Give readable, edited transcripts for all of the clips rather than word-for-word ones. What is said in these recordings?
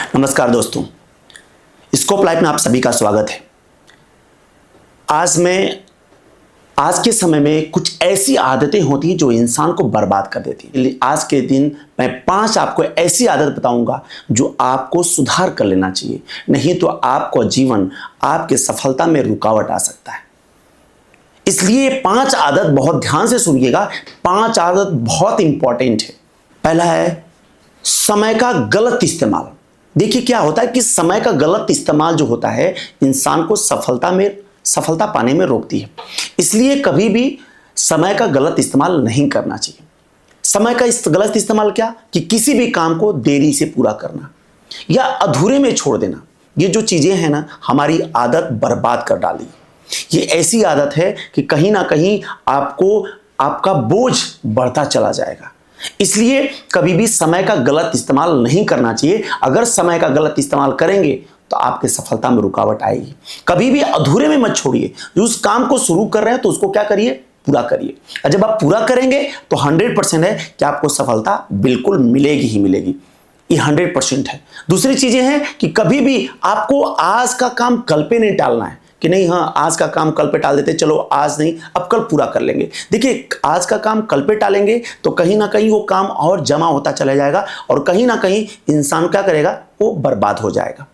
नमस्कार दोस्तों, scope life में आप सभी का स्वागत है। आज के समय में कुछ ऐसी आदतें होती हैं जो इंसान को बर्बाद कर देती हैं। आज के दिन मैं 5 आपको ऐसी आदत बताऊंगा जो आपको सुधार कर लेना चाहिए, नहीं तो आपको जीवन आपके सफलता में रुकावट आ सकता है। इसलिए 5 आदत बहुत ध्यान से सुनिएगा। 5 आदत बहुत इंपॉर्टेंट है। पहला है समय का गलत इस्तेमाल। देखिए क्या होता है कि समय का गलत इस्तेमाल जो होता है इंसान को सफलता पाने में रोकती है। इसलिए कभी भी समय का गलत इस्तेमाल नहीं करना चाहिए। समय का गलत इस्तेमाल क्या कि किसी भी काम को देरी से पूरा करना या अधूरे में छोड़ देना। ये जो चीजें हैं ना, हमारी आदत बर्बाद कर डाली। ये ऐसी आदत है कि कहीं ना कहीं आपका बोझ बढ़ता चला जाएगा। इसलिए कभी भी समय का गलत इस्तेमाल नहीं करना चाहिए। अगर समय का गलत इस्तेमाल करेंगे तो आपके सफलता में रुकावट आएगी। कभी भी अधूरे में मत छोड़िए। उस काम को शुरू कर रहे हैं तो उसको क्या करिए, पूरा करिए। और जब आप पूरा करेंगे तो 100% है कि आपको सफलता बिल्कुल मिलेगी ही मिलेगी। ये 100% है। दूसरी चीजें हैं कि कभी भी आपको आज का काम कल पे नहीं टालना है कि नहीं, हाँ आज का काम कल पे टाल देते, चलो आज नहीं अब कल पूरा कर लेंगे। देखिए आज का काम कल पे टालेंगे तो कहीं ना कहीं वो काम और जमा होता चला जाएगा और कहीं ना कहीं इंसान क्या करेगा, वो बर्बाद हो जाएगा।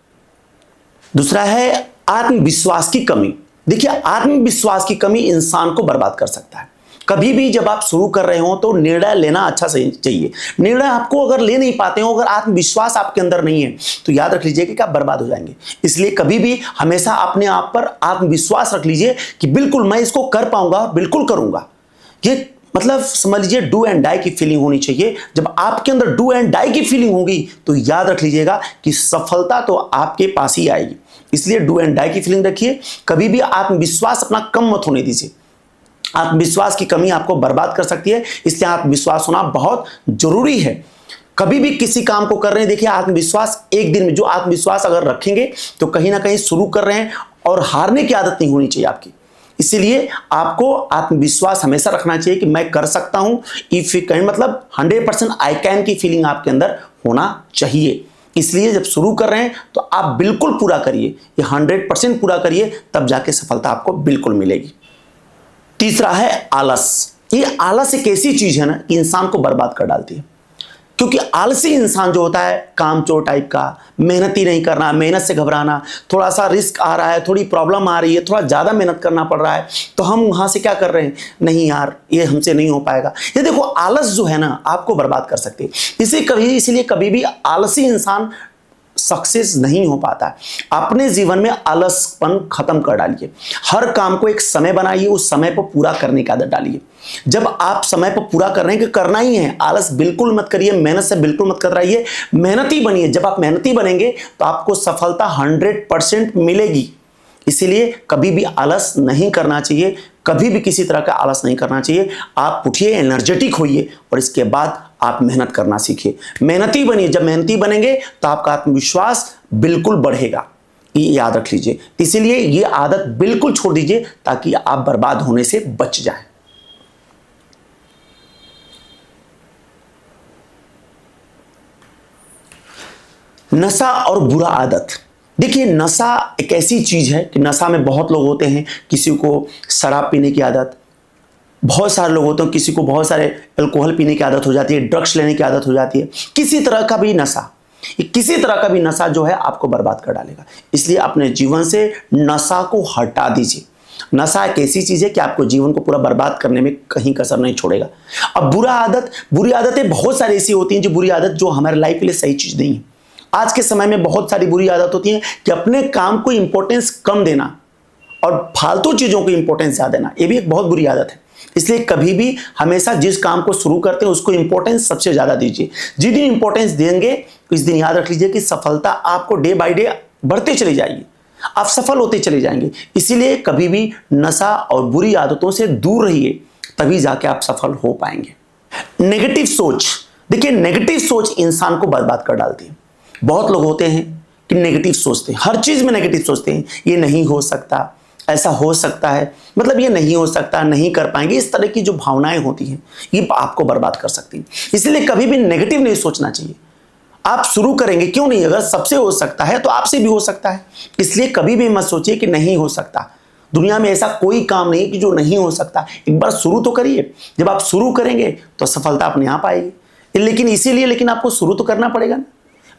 दूसरा है आत्मविश्वास की कमी। देखिए आत्मविश्वास की कमी इंसान को बर्बाद कर सकता है। कभी भी जब आप शुरू कर रहे हो तो निर्णय लेना अच्छा सही चाहिए। निर्णय आपको अगर ले नहीं पाते हो, अगर आत्मविश्वास आपके अंदर नहीं है तो याद रख लीजिए कि आप बर्बाद हो जाएंगे। इसलिए कभी भी हमेशा अपने आप पर आत्मविश्वास रख लीजिए कि बिल्कुल मैं इसको कर पाऊंगा, बिल्कुल करूंगा। ये मतलब समझ लीजिए डू एंड डाई की फीलिंग होनी चाहिए। जब आपके अंदर डू एंड डाई की फीलिंग होगी तो याद रख लीजिएगा कि सफलता तो आपके पास ही आएगी। इसलिए डू एंड डाई की फीलिंग रखिए। कभी भी आत्मविश्वास अपना कम मत होने दीजिए। आत्मविश्वास की कमी आपको बर्बाद कर सकती है। इसलिए आत्मविश्वास होना बहुत जरूरी है। कभी भी किसी काम को कर रहे हैं, देखिए आत्मविश्वास एक दिन में जो आत्मविश्वास अगर रखेंगे तो कहीं ना कहीं शुरू कर रहे हैं और हारने की आदत नहीं होनी चाहिए आपकी। इसीलिए आपको आत्मविश्वास हमेशा रखना चाहिए कि मैं कर सकता हूं। इफ यू कैन मतलब 100% आई कैन की फीलिंग आपके अंदर होना चाहिए। इसलिए जब शुरू कर रहे हैं तो आप बिल्कुल पूरा करिए, ये 100% पूरा करिए, तब जाके सफलता आपको बिल्कुल मिलेगी। तीसरा है आलस। ये आलस एक ऐसी चीज है ना कि इंसान को बर्बाद कर डालती है। क्योंकि आलसी इंसान जो होता है कामचोर टाइप का, मेहनती नहीं करना, मेहनत से घबराना, थोड़ा सा रिस्क आ रहा है, थोड़ी प्रॉब्लम आ रही है, थोड़ा ज्यादा मेहनत करना पड़ रहा है तो हम वहां से क्या कर रहे हैं, नहीं यार ये हमसे नहीं हो पाएगा। ये देखो आलस जो है ना आपको बर्बाद कर सकती है। इसीलिए कभी भी आलसी इंसान सक्सेस नहीं हो पाता है। अपने जीवन में आलसपन खत्म कर डालिए। हर काम को एक समय बनाइए, उस समय पर पूरा करने की आदत डालिए। जब आप समय पर पूरा कर रहे हैं कि करना ही है, आलस बिल्कुल मत करिए, मेहनत से बिल्कुल मत कतराइए, मेहनती बनिए। जब आप मेहनती बनेंगे तो आपको सफलता 100% मिलेगी। इसीलिए कभी भी आलस नहीं करना चाहिए, कभी भी किसी तरह का आलस नहीं करना चाहिए। आप उठिए, एनर्जेटिक होइए और इसके बाद आप मेहनत करना सीखिए, मेहनती बनिए। जब मेहनती बनेंगे तो आपका आत्मविश्वास बिल्कुल बढ़ेगा, ये याद रख लीजिए। इसीलिए ये आदत बिल्कुल छोड़ दीजिए ताकि आप बर्बाद होने से बच जाएं। नशा और बुरा आदत। देखिए नशा एक ऐसी चीज है कि नशा में बहुत लोग होते हैं। किसी को शराब पीने की आदत, बहुत सारे लोग होते हैं, किसी को बहुत सारे अल्कोहल पीने की आदत हो जाती है, ड्रग्स लेने की आदत हो जाती है। किसी तरह का भी नशा जो है आपको बर्बाद कर डालेगा। इसलिए अपने जीवन से नशा को हटा दीजिए। नशा एक ऐसी चीज है कि आपको जीवन को पूरा बर्बाद करने में कहीं कसर नहीं छोड़ेगा। अब बुरी आदतें बहुत सारी ऐसी होती हैं जो बुरी आदत जो हमारे लाइफ के लिए सही चीज नहीं है। आज के समय में बहुत सारी बुरी आदत होती है कि अपने काम को इंपॉर्टेंस कम देना और फालतू चीजों को इंपॉर्टेंस ज्यादा देना, ये भी एक बहुत बुरी आदत है। इसलिए कभी भी हमेशा जिस काम को शुरू करते हैं उसको इंपॉर्टेंस सबसे ज्यादा दीजिए। जिस दिन इंपॉर्टेंस देंगे इस दिन याद रख लीजिए कि सफलता आपको डे बाय डे बढ़ते चली जाएगी, आप सफल होते चले जाएंगे। इसीलिए कभी भी नशा और बुरी आदतों से दूर रहिए, तभी जाके आप सफल हो पाएंगे। नेगेटिव सोच। देखिए नेगेटिव सोच इंसान को बर्बाद कर डालती है। बहुत लोग होते हैं कि नेगेटिव सोचते हैं, हर चीज में नेगेटिव सोचते हैं। ये नहीं हो सकता, ऐसा हो सकता है, मतलब ये नहीं हो सकता, नहीं कर पाएंगे। इस तरह की जो भावनाएं होती हैं ये आपको बर्बाद कर सकती हैं। इसलिए कभी भी नेगेटिव नहीं सोचना चाहिए। आप शुरू करेंगे, क्यों नहीं? अगर सबसे हो सकता है तो आपसे भी हो सकता है। इसलिए कभी भी मत सोचिए कि नहीं हो सकता। दुनिया में ऐसा कोई काम नहीं कि जो नहीं हो सकता। एक बार शुरू तो करिए। जब आप शुरू करेंगे तो सफलता अपने आप आएगी। लेकिन आपको शुरू तो करना पड़ेगा ना।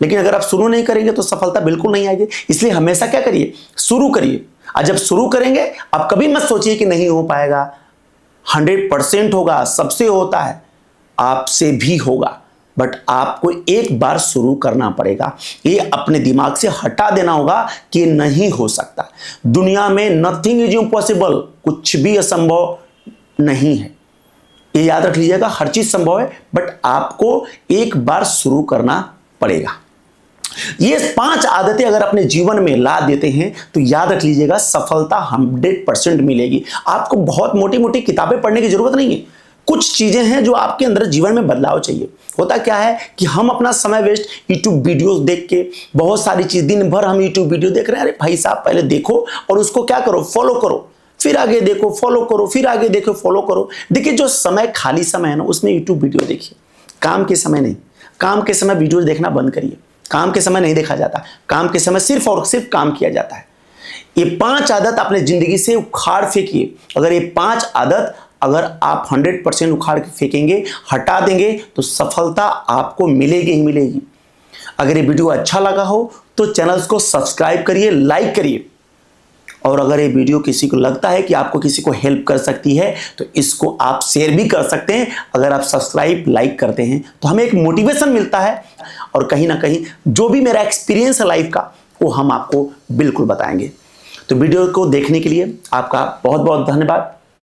लेकिन अगर आप शुरू नहीं करेंगे तो सफलता बिल्कुल नहीं आएगी। इसलिए हमेशा क्या करिए? शुरू करिए। और जब शुरू करेंगे, आप कभी मत सोचिए कि नहीं हो पाएगा। 100% होगा, सबसे होता है, आपसे भी होगा। बट आपको एक बार शुरू करना पड़ेगा। ये अपने दिमाग से हटा देना होगा कि नहीं हो सकता। दुनिया में नथिंग इज इम्पॉसिबल, कुछ भी असंभव नहीं है। ये याद रख लीजिएगा, हर चीज संभव है, बट आपको एक बार शुरू करना पड़ेगा। ये 5 आदतें अगर अपने जीवन में ला देते हैं तो याद रख लीजिएगा, सफलता 100% मिलेगी। आपको बहुत मोटी मोटी किताबें पढ़ने की जरूरत नहीं है। कुछ चीजें हैं जो आपके अंदर जीवन में बदलाव चाहिए। होता क्या है कि हम अपना समय वेस्ट यूट्यूब वीडियोस देख के, बहुत सारी चीज, दिन भर हम यूट्यूब वीडियो देख रहे हैं। अरे भाई साहब, पहले देखो और उसको क्या करो, फॉलो करो, फिर आगे देखो, फॉलो करो, फिर आगे देखो, फॉलो करो। देखिए, जो समय, खाली समय है ना, उसमें यूट्यूब वीडियो देखिए। काम के समय नहीं। काम के समय वीडियो देखना बंद करिए। काम के समय नहीं देखा जाता। काम के समय सिर्फ और सिर्फ काम किया जाता है। ये 5 आदत अपने जिंदगी से उखाड़ फेंकिए। अगर ये 5 आदत अगर आप 100% उखाड़ के फेंकेंगे, हटा देंगे, तो सफलता आपको मिलेगी ही मिलेगी। अगर ये वीडियो अच्छा लगा हो तो चैनल को सब्सक्राइब करिए, लाइक करिए। और अगर ये वीडियो किसी को लगता है कि आपको किसी को हेल्प कर सकती है तो इसको आप शेयर भी कर सकते हैं। अगर आप सब्सक्राइब, लाइक करते हैं तो हमें एक मोटिवेशन मिलता है, और कहीं ना कहीं जो भी मेरा एक्सपीरियंस है लाइफ का, वो हम आपको बिल्कुल बताएंगे। तो वीडियो को देखने के लिए आपका बहुत बहुत धन्यवाद।